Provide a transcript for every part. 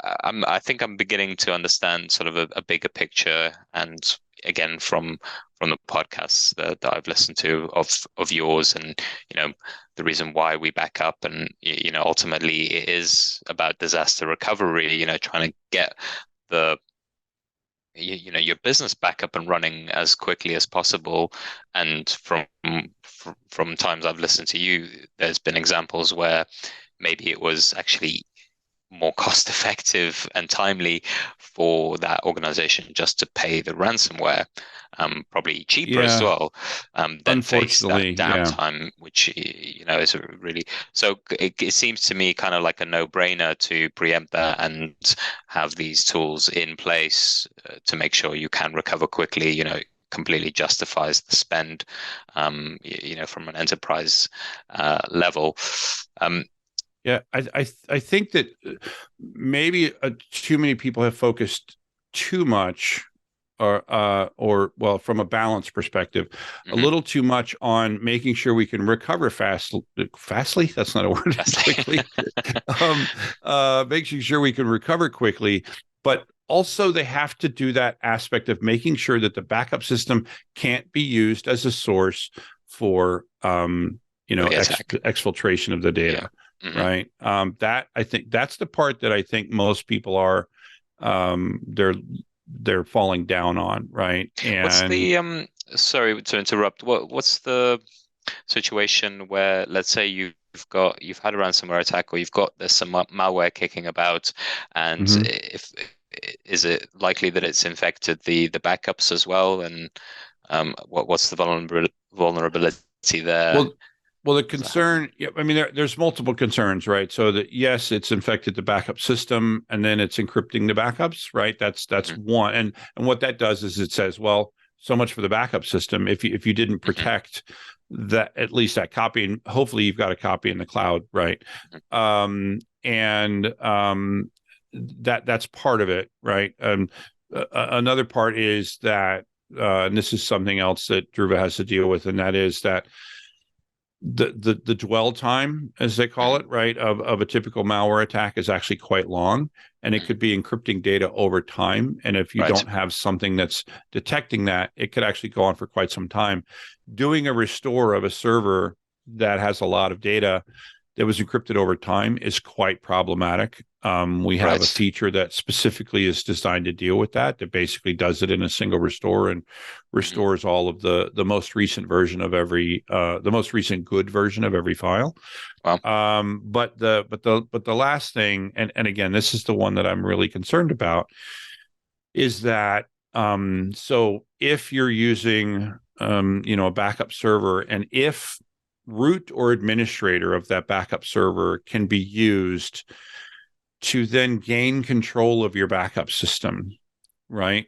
I think I'm beginning to understand sort of a bigger picture, and again from the podcasts that I've listened to of yours, and the reason why we back up, and ultimately it is about disaster recovery. Trying to get the your business back up and running as quickly as possible. And from times I've listened to you, there's been examples where maybe it was actually more cost effective and timely for that organization just to pay the ransomware, probably cheaper as Yeah, well, than face that unfortunately, yeah. downtime, which is a really so it seems to me kind of like a no-brainer to preempt that and have these tools in place to make sure you can recover quickly. Completely justifies the spend, from an enterprise level. Um, Yeah, I think that maybe too many people have focused too much, or well, from a balance perspective, a mhm. little too much on making sure we can recover fastly. That's not a word. Quickly, um, making sure we can recover quickly, but also they have to do that aspect of making sure that the backup system can't be used as a source for For the attack. exfiltration of the Yeah. data, Hmm. right? That I think that's the part that I think most people are they're falling down on, right? What's And the sorry to interrupt. What's the situation where, let's say, you've had a ransomware attack, or you've got there's some malware kicking about, and mhm. if is it likely that it's infected the backups as well? And what's the vulnerability there? Well, well, the Does that happen? concern, yeah, I mean, there's multiple concerns, right? So that yes, it's infected the backup system, and then it's encrypting the backups, right? That's Hmm. one, and what that does is it says, well, so much for the backup system. If you didn't Hmm. protect that, at least that copy, and hopefully you've got a copy in the cloud, right? And that's part of it, right? Another part is that, and this is something else that Druva has to deal with, and that is that the dwell time, as they call Hmm. it, right, of a typical malware attack is actually quite long, and it Hmm. could be encrypting data over time. And if you Right. don't have something that's detecting that, it could actually go on for quite some time. Doing a restore of a server that has a lot of data that was encrypted over time is quite problematic. We have a Right. feature that specifically is designed to deal with that, that basically does it in a single restore and Hmm. restores all of the most recent version of every the most recent good version of every file. Well. But the last thing, and again, this is the one that I'm really concerned about, is that so if you're using a backup server, and if root or administrator of that backup server can be used to then gain control of your backup system, right?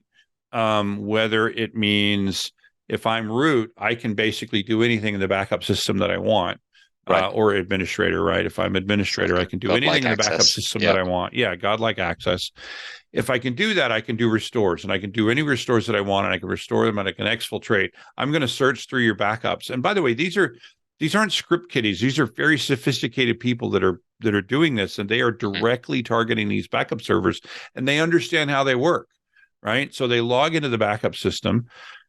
Whether it means if I'm root, I can basically do anything in the backup system that I want, Right. or administrator, right? If I'm It's administrator, like I a can do anything godlike in the backup access. system that Yeah. I want. Yeah, godlike access. If I can do that, I can do restores, and I can do any restores that I want, and I can restore them, and I can exfiltrate. I'm going to search through your backups. And by the way, these aren't script kiddies. These are very sophisticated people that are doing this, and they are Hmm. directly targeting these backup servers, and they understand how they work, right? So they log into the backup system,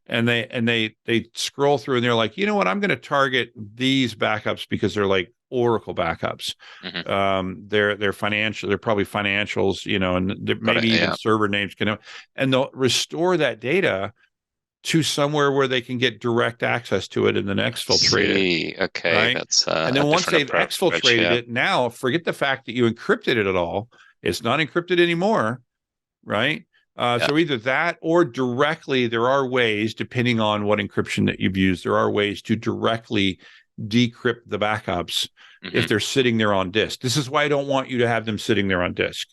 and they scroll through, and they're like, you know what, I'm going to target these backups because they're like Oracle backups. Hmm. They're financial, they're probably financials, and Got it. maybe even Yeah. server names can, and they'll restore that data to somewhere where they can get direct access to it and then I exfiltrate it, see. Okay, right? that's And a then once different they've approach. exfiltrated Yeah. it, now forget the fact that you encrypted it at all. It's not encrypted anymore, right? Yeah. So either that, or directly, there are ways, depending on what encryption that you've used, there are ways to directly decrypt the backups if Hmm. they're sitting there on disk. This is why I don't want you to have them sitting there on disk,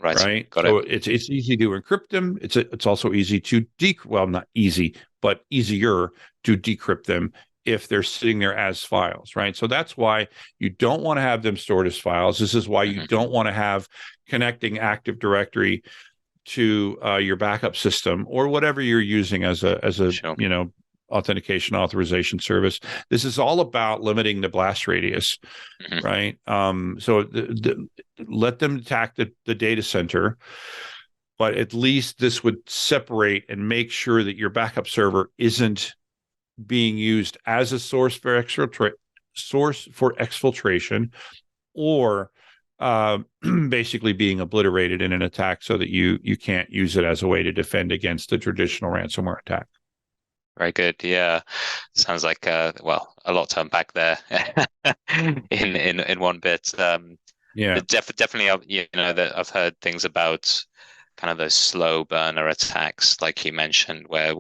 Right. right? Got So it. it's easy to encrypt them. It's also easy to well, not easy, but easier to decrypt them if they're sitting there as files, right? So that's why you don't want to have them stored as files. This is why you Hmm. don't want to have connecting Active Directory to your backup system, or whatever you're using as a Sure. authentication authorization service. This is all about limiting the blast radius, Hmm. right? So let them attack the data center, but at least this would separate and make sure that your backup server isn't being used as a source for exfiltration, or uh, basically being obliterated in an attack so that you can't use it as a way to defend against a traditional ransomware attack. Very good. Yeah. Sounds like well, a lot to unpack there in one bit. Yeah, Definitely, that I've heard things about kind of those slow burner attacks, like you mentioned, where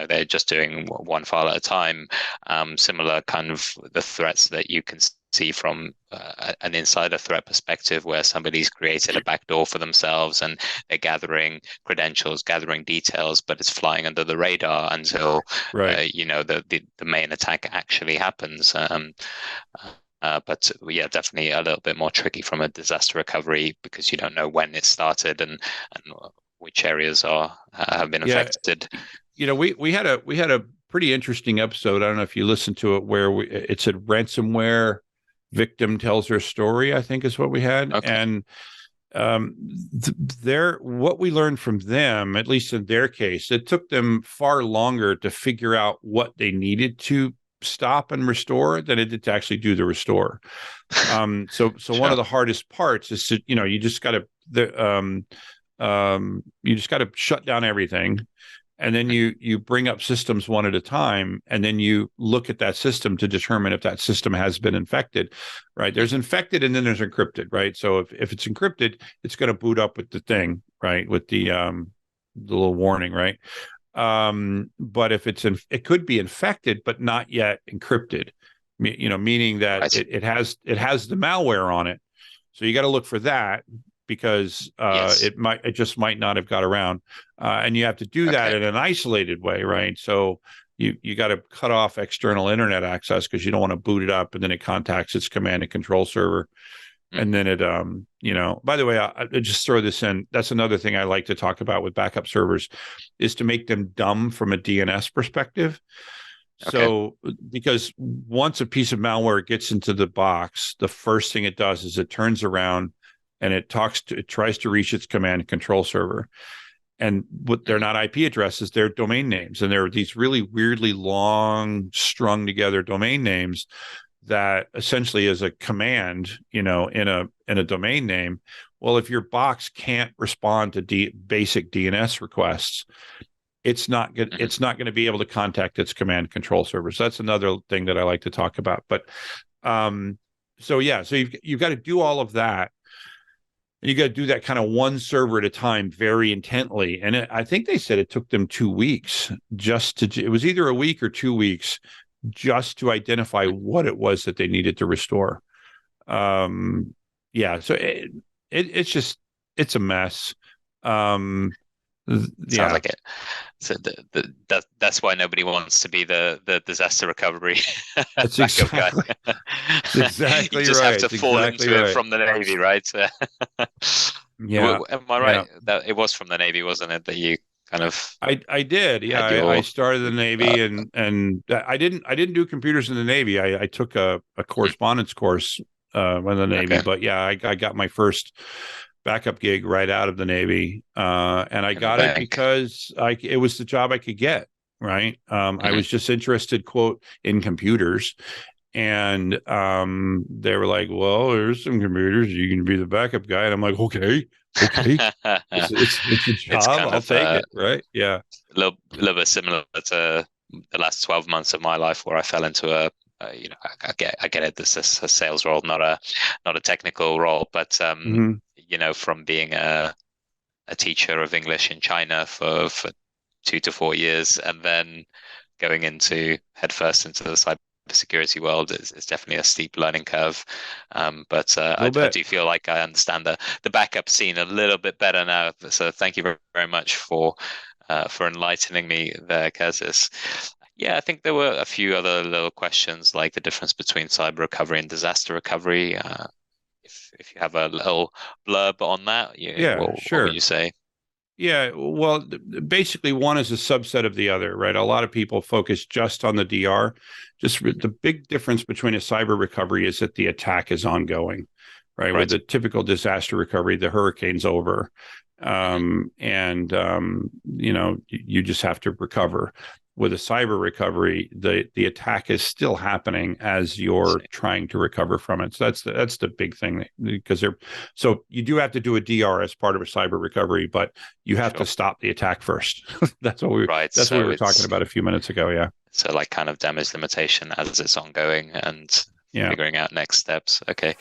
they're just doing one file at a time. Similar kind of the threats that you can see from an insider threat perspective, where somebody's created a backdoor for themselves and they're gathering credentials, gathering details, but it's flying under the radar until right. the main attack actually happens. But yeah, definitely a little bit more tricky from a disaster recovery because you don't know when it started and which areas are have been Yeah, affected. we had a pretty interesting episode. I don't know if you listened to it, where it said ransomware victim tells her story, I think is what we had. Okay. And um, what we learned from them, at least in their case, it took them far longer to figure out what they needed to stop and restore than it did to actually do the restore. So one Sure. of the hardest parts is to, you just got to you just got to shut down everything, and then you bring up systems one at a time, and then you look at that system to determine if that system has been infected, right? There's infected and then there's encrypted, right? So if it's encrypted, it's going to boot up with the thing, right? With the little warning, right? But if it could be infected but not yet encrypted, meaning that Right. it has the malware on it. So you got to look for that, because Yes. it just might not have got around, and you have to do that Okay. in an isolated way, right? So you got to cut off external internet access, because you don't want to boot it up and then it contacts its command and control server, Mm. and then it by the way, I just throw this in. That's another thing I like to talk about with backup servers, is to make them dumb from a DNS perspective. Okay. So, because once a piece of malware gets into the box, the first thing it does is it turns around and it tries to reach its command and control server. And what they're Hmm. not IP addresses, they're domain names. And there are these really weirdly long, strung together domain names that essentially is a command, in a domain name. Well, if your box can't respond to basic DNS requests, Hmm. it's not going to be able to contact its command control server. So that's another thing that I like to talk about. But so yeah, so you've got to do all of that. And you got to do that kind of one server at a time, very intently. And I think they said it took them 2 weeks it was either a week or 2 weeks just to identify what it was that they needed to restore. Yeah, so it's just, it's a mess. Um, Sounds yeah, like it. So that's why nobody wants to be the disaster recovery that's backup guy. exactly it's You exactly just have right. to It's fall exactly into it right. from the Navy, right? Yeah, Am I right? yeah. That it was from the Navy, wasn't it? That you kind of I did. Yeah, had I your started in the uh, Navy, and I didn't do computers in the Navy. I took a correspondence course in the Navy, okay but yeah, I got my first backup gig right out of the Navy, and I in the got it bank. because it was the job I could get. Right. I Hmm. was just interested, quote, in computers. And they were like, "Well, there's some computers. You can be the backup guy." And I'm like, "Okay, okay, it's a It's job. kind I'll of take it." Right? Yeah. little bit similar to the last 12 months of my life where I fell into I get it. This is a sales role, not a technical role, but Hmm. from being a teacher of English in China for 2 to 4 years, and then going into headfirst into the cybersecurity world is definitely a steep learning curve. But A little I bit. do feel like I understand the backup scene a little bit better now. So thank you very, very much for enlightening me there, Curtis. Yeah, I think there were a few other little questions like the difference between cyber recovery and disaster recovery. If you have a little blurb on that, Yeah, what would sure. you say? Yeah, well, basically one is a subset of the other, right? A lot of people focus just on the DR. The big difference between a cyber recovery is that the attack is ongoing, right? With Right. the typical disaster recovery, the hurricane's over. Hmm. You just have to recover. With a cyber recovery, the attack is still happening as you're trying to recover from it. So that's the big thing, because so you do have to do a DR as part of a cyber recovery, but you have to Sure. stop the attack first. Right. That's what we So were talking it's about a few minutes ago. Yeah. so like kind of damage limitation as it's ongoing and Yeah. figuring out next steps. Okay.